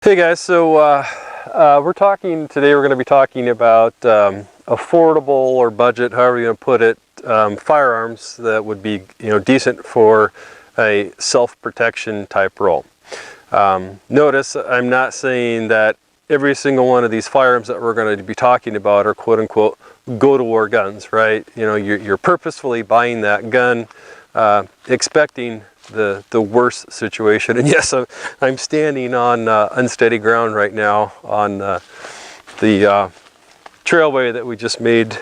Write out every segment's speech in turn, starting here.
Hey guys, so we're going to be talking about affordable or budget, however you want to put it, firearms that would be decent for a self-protection type role. Notice I'm not saying that every single one of these firearms that we're going to be talking about are quote-unquote go-to-war guns, right? You're purposefully buying that gun expecting the worst situation. And yes, I'm standing on unsteady ground right now on the trailway that we just made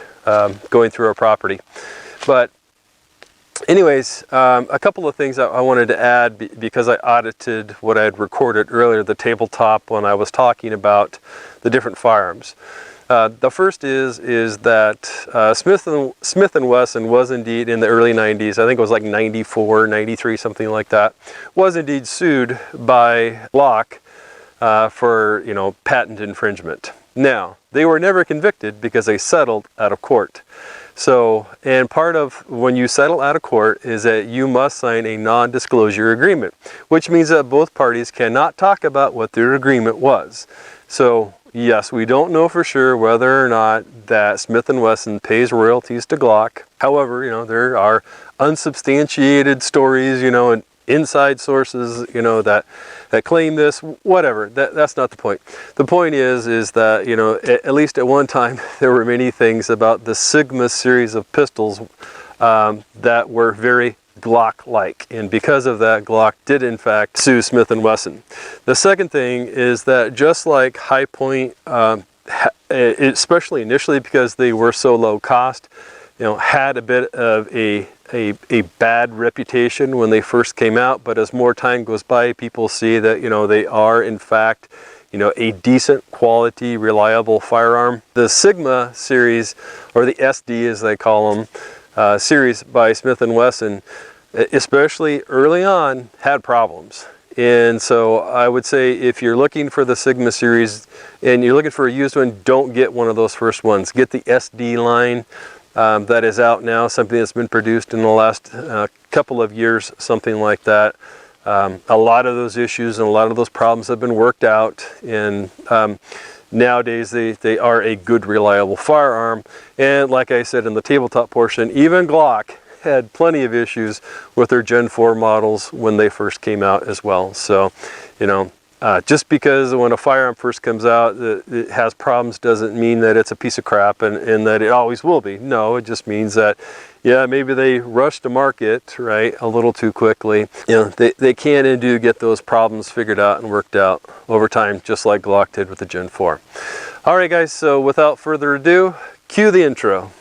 going through our property. But anyways, a couple of things I wanted to add because I audited what I had recorded earlier, the tabletop, when I was talking about the different firearms. The first is that Smith & Wesson was indeed in the early 90s, I think it was like 94, 93, something like that, was indeed sued by Glock for, patent infringement. Now, they were never convicted because they settled out of court. So, and part of when you settle out of court is that you must sign a non-disclosure agreement, which means that both parties cannot talk about what their agreement was. So, yes, we don't know for sure whether or not that Smith & Wesson pays royalties to Glock. However, there are unsubstantiated stories, and inside sources, that claim this, whatever. That's not the point. The point is that, at least at one time, there were many things about the Sigma series of pistols that were very Glock-like, and because of that, Glock did in fact sue Smith & Wesson. The second thing is that just like High Point, especially initially because they were so low cost, had a bit of a bad reputation when they first came out, but as more time goes by, people see that they are in fact a decent quality, reliable firearm. The Sigma series, or the SD as they call them, series by Smith & Wesson, especially early on, had problems. And so I would say if you're looking for the Sigma series and you're looking for a used one, don't get one of those first ones. Get the SD line that is out now, something that's been produced in the last couple of years, something like that. A lot of those issues and a lot of those problems have been worked out, and nowadays they are a good, reliable firearm. And like I said in the tabletop portion, even Glock had plenty of issues with their Gen 4 models when they first came out as well. So, just because when a firearm first comes out it has problems doesn't mean that it's a piece of crap and that it always will be. No, it just means that, yeah, maybe they rushed to market, right, a little too quickly. They can and do get those problems figured out and worked out over time, just like Glock did with the Gen 4. All right, guys, so without further ado, cue the intro.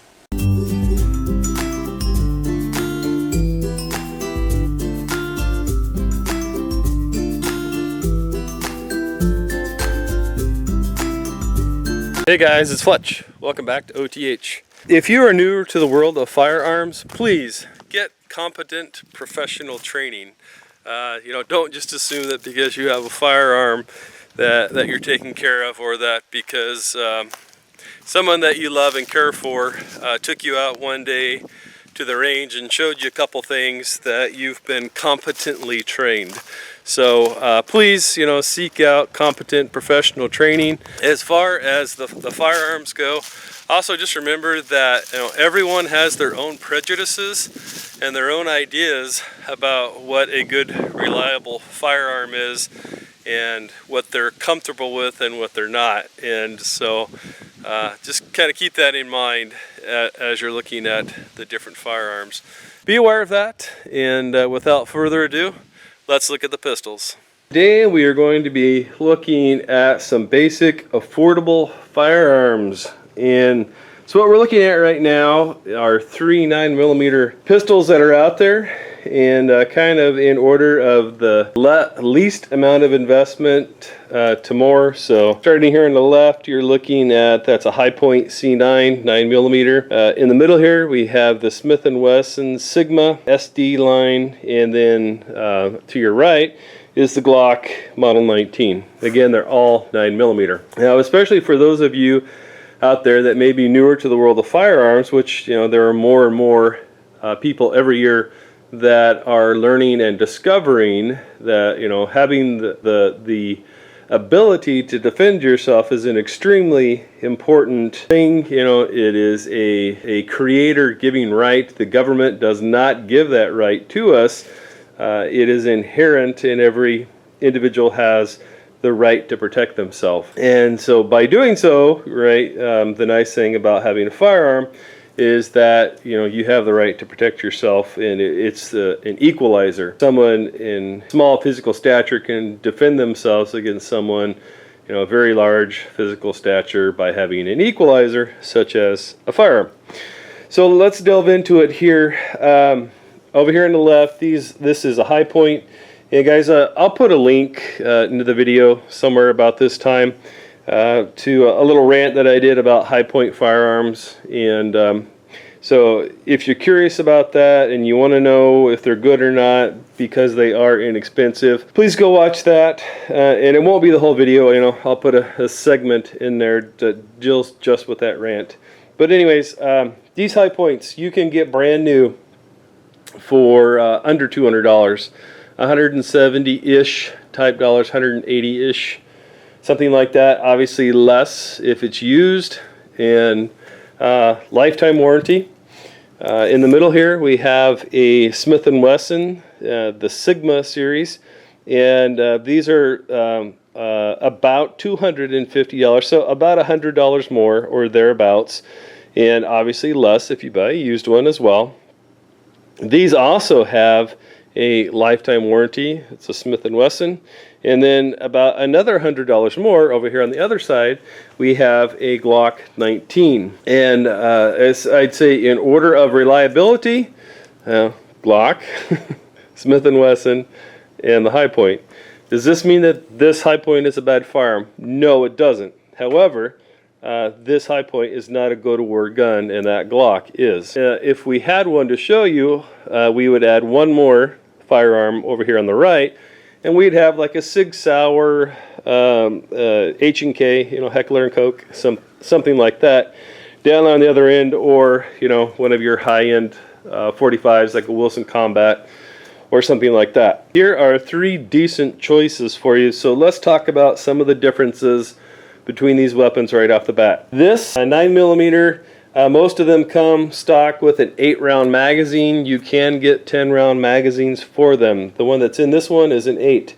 Hey guys, it's Fletch. Welcome back to OTH. If you are new to the world of firearms, please get competent professional training. Don't just assume that because you have a firearm that you're taken care of, or that because someone that you love and care for took you out one day to the range and showed you a couple things that you've been competently trained. So please, seek out competent professional training. As far as the firearms go, also just remember that everyone has their own prejudices and their own ideas about what a good, reliable firearm is and what they're comfortable with and what they're not. And so just kind of keep that in mind as you're looking at the different firearms. Be aware of that, and without further ado, let's look at the pistols. Today we are going to be looking at some basic affordable firearms. And so what we're looking at right now are 3 9mm pistols that are out there, and kind of in order of the least amount of investment to more. So starting here on the left, you're looking at, that's a High Point C9 9mm. In the middle here we have the Smith & Wesson Sigma SD line, and then to your right is the Glock Model 19. Again, they're all 9mm. Now, especially for those of you out there that may be newer to the world of firearms, which there are more and more people every year that are learning and discovering that having the ability to defend yourself is an extremely important thing. You know, it is a creator giving right. The government does not give that right to us. It is inherent in every individual has the right to protect themselves. And so by doing so, right, the nice thing about having a firearm is that, you know, you have the right to protect yourself, and it's an equalizer. Someone in small physical stature can defend themselves against someone, you know, very large physical stature by having an equalizer such as a firearm. So let's delve into it here. Over here on the left, this is a high point. And guys, I'll put a link into the video somewhere about this time to a little rant that I did about high point firearms. And so if you're curious about that and you want to know if they're good or not because they are inexpensive, please go watch that. And it won't be the whole video, you know, I'll put a segment in there that deals just with that rant. But anyways, these high points you can get brand new for under $200. 170-ish type dollars, 180-ish, something like that. Obviously less if it's used, and lifetime warranty. In the middle here we have a Smith & Wesson, the Sigma series, and these are about $250, so about $100 more or thereabouts, and obviously less if you buy a used one as well. These also have a lifetime warranty. It's a Smith & Wesson. And then about another $100 more over here on the other side, we have a Glock 19. And as I'd say in order of reliability, Glock, Smith & Wesson, and the high point. Does this mean that this high point is a bad firearm? No, it doesn't. However, this high point is not a go-to-war gun, and that Glock is. If we had one to show you, we would add one more firearm over here on the right, and we'd have like a Sig Sauer, H&K, you know, Heckler and Koch, something like that, down on the other end, or you know, one of your high-end 45s like a Wilson Combat or something like that. Here are three decent choices for you. So let's talk about some of the differences between these weapons right off the bat. This 9mm. Most of them come stock with an 8-round magazine. You can get 10-round magazines for them. The one that's in this one is an 8.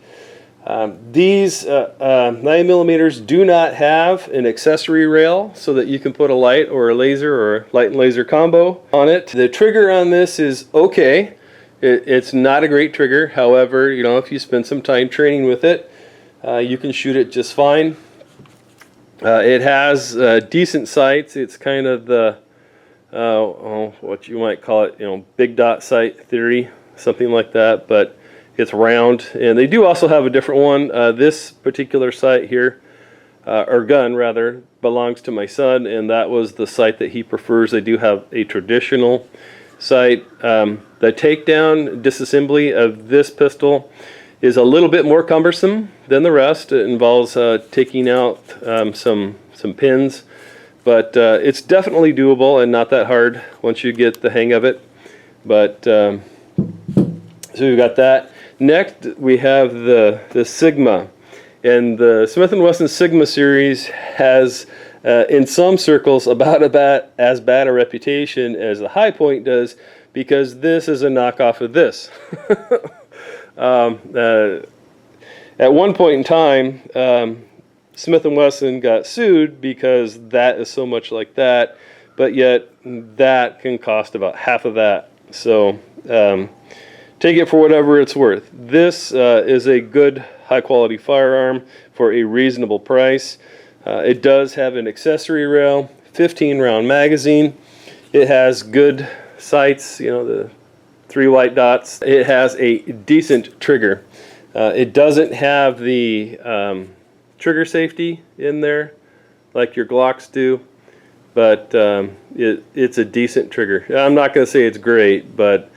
These 9mm do not have an accessory rail so that you can put a light or a laser or a light and laser combo on it. The trigger on this is okay. It's not a great trigger. However, you know, if you spend some time training with it, you can shoot it just fine. It has decent sights. It's kind of the what you might call it, you know, big dot sight theory, something like that. But it's round, and they do also have a different one. This particular sight here, or gun rather, belongs to my son, and that was the sight that he prefers. They do have a traditional sight. The takedown disassembly of this pistol is a little bit more cumbersome than the rest. It involves taking out some pins, but it's definitely doable and not that hard once you get the hang of it. But so we've got that. Next we have the Sigma, and the Smith & Wesson Sigma series has in some circles about as bad a reputation as the High Point does, because this is a knockoff of this. At one point in time, Smith & Wesson got sued because that is so much like that, but yet that can cost about half of that. So take it for whatever it's worth. This is a good high-quality firearm for a reasonable price. It does have an accessory rail, 15-round magazine. It has good sights, you know, the 3 white dots. It has a decent trigger. It doesn't have the trigger safety in there like your Glocks do, but it's a decent trigger. I'm not going to say it's great, but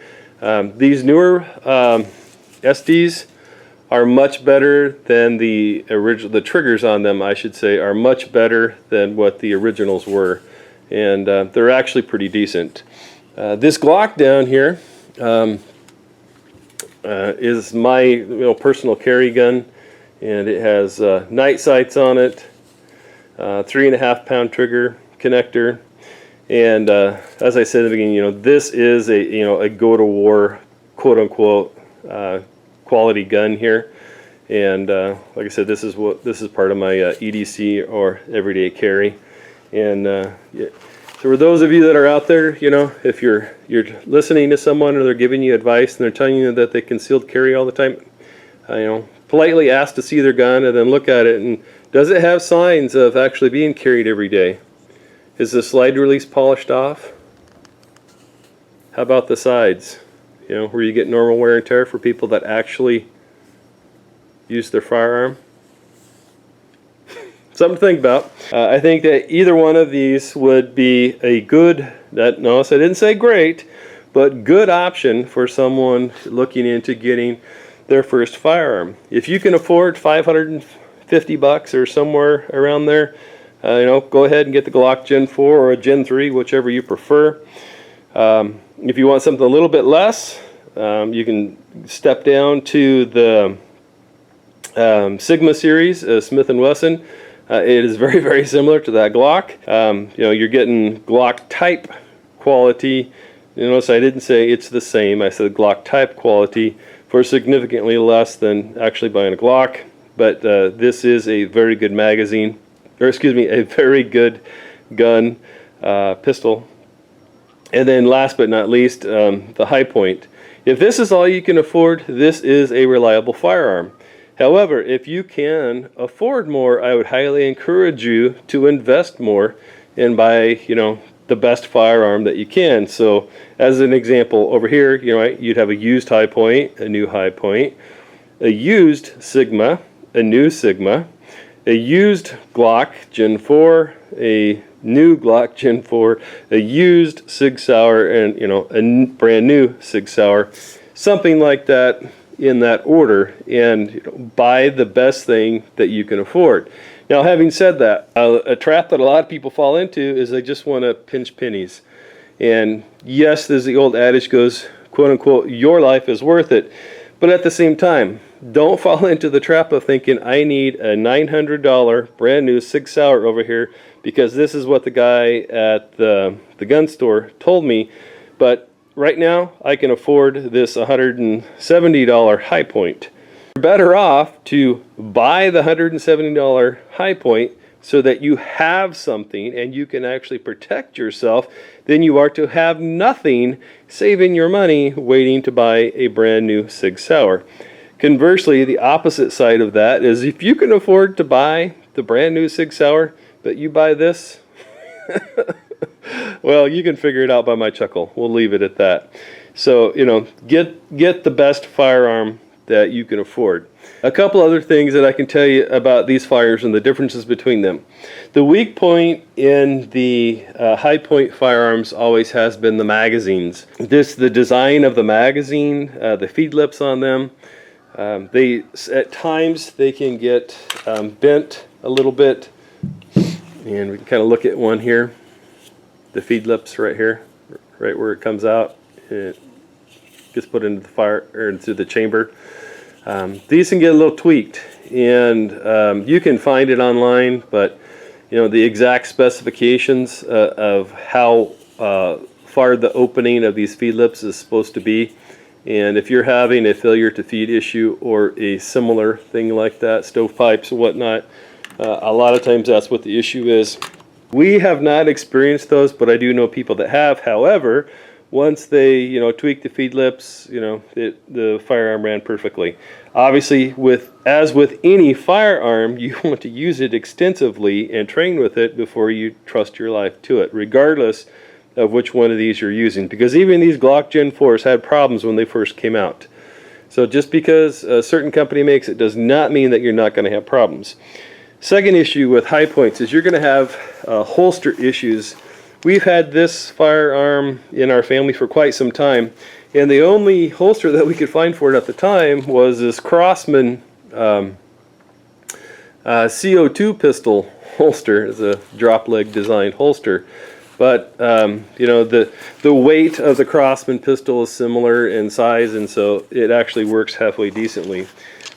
these newer SDs are much better than the original. The triggers on them, I should say, are much better than what the originals were, and they're actually pretty decent. This Glock down here is my personal carry gun, and it has night sights on it, 3.5 pound trigger connector, and as I said at the beginning, this is a go to war, quote unquote, quality gun here. And like I said, this is part of my EDC or everyday carry. And yeah. So for those of you that are out there, if you're listening to someone or they're giving you advice and they're telling you that they concealed carry all the time, politely ask to see their gun and then look at it, and does it have signs of actually being carried every day? Is the slide release polished off? How about the sides? Where you get normal wear and tear for people that actually use their firearm? Something to think about. I think that either one of these would be a good, notice I didn't say great, but good option for someone looking into getting their first firearm. If you can afford $550 or somewhere around there, go ahead and get the Glock Gen 4 or a Gen 3, whichever you prefer. If you want something a little bit less, you can step down to the Sigma series, Smith & Wesson. It is very, very similar to that Glock. You're getting Glock type quality. Notice I didn't say it's the same. I said Glock type quality for significantly less than actually buying a Glock. But this is a very good magazine, or excuse me, a very good gun, pistol. And then last but not least, the High Point. If this is all you can afford, this is a reliable firearm. However, if you can afford more, I would highly encourage you to invest more and buy, the best firearm that you can. So, as an example, over here, you'd have a used High Point, a new High Point, a used Sigma, a new Sigma, a used Glock Gen 4, a new Glock Gen 4, a used Sig Sauer, and a brand new Sig Sauer, something like that, in that order, and buy the best thing that you can afford. Now, having said that, a trap that a lot of people fall into is they just want to pinch pennies. And yes, as the old adage goes, quote unquote, your life is worth it. But at the same time, don't fall into the trap of thinking I need a $900 brand new Sig Sauer over here because this is what the guy at the gun store told me. But right now, I can afford this $170 High Point. You're better off to buy the $170 High Point so that you have something and you can actually protect yourself than you are to have nothing, saving your money waiting to buy a brand new Sig Sauer. Conversely, the opposite side of that is if you can afford to buy the brand new Sig Sauer, but you buy this, well, you can figure it out by my chuckle. We'll leave it at that. So, get the best firearm that you can afford. A couple other things that I can tell you about these firearms and the differences between them. The weak point in the High Point firearms always has been the magazines. The design of the magazine, the feed lips on them, at times they can get bent a little bit, and we can kind of look at one here. The feed lips right here, right where it comes out, it gets put into the fire or into the chamber. These can get a little tweaked, and you can find it online, but the exact specifications of how far the opening of these feed lips is supposed to be, and if you're having a failure to feed issue or a similar thing like that, stovepipes and whatnot, a lot of times that's what the issue is. We have not experienced those, but I do know people that have. However, once they tweak the feed lips, the firearm ran perfectly. Obviously, as with any firearm, you want to use it extensively and train with it before you trust your life to it, regardless of which one of these you're using. Because even these Glock Gen 4s had problems when they first came out. So just because a certain company makes it does not mean that you're not going to have problems. Second issue with High Points is you're going to have holster issues. We've had this firearm in our family for quite some time, and the only holster that we could find for it at the time was this Crosman CO2 pistol holster. It's a drop leg designed holster. But the weight of the Crosman pistol is similar in size, and so it actually works halfway decently.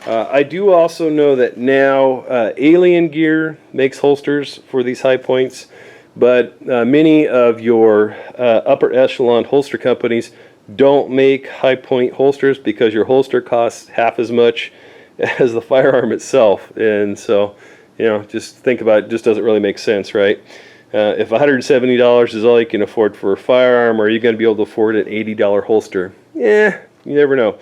I do also know that now Alien Gear makes holsters for these high points, but many of your upper echelon holster companies don't make high point holsters because your holster costs half as much as the firearm itself. And so, you know, just think about it, just doesn't really make sense, right? If $170 is all you can afford for a firearm, are you going to be able to afford an $80 holster? Yeah, you never know.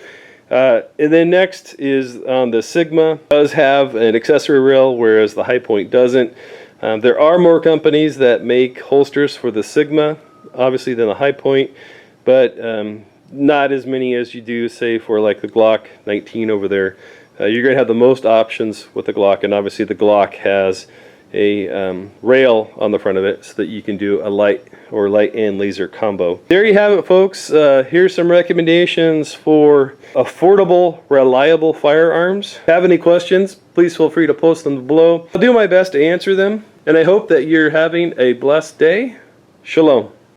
And then next is on the Sigma. It does have an accessory rail, whereas the High Point doesn't. There are more companies that make holsters for the Sigma, obviously, than the High Point, but not as many as you do, say, for like the Glock 19 over there. You're going to have the most options with the Glock, and obviously the Glock has a rail on the front of it so that you can do a light and laser combo. There you have it, folks. Here's some recommendations for affordable, reliable firearms. If you have any questions, please feel free to post them below. I'll do my best to answer them, and I hope that you're having a blessed day. Shalom.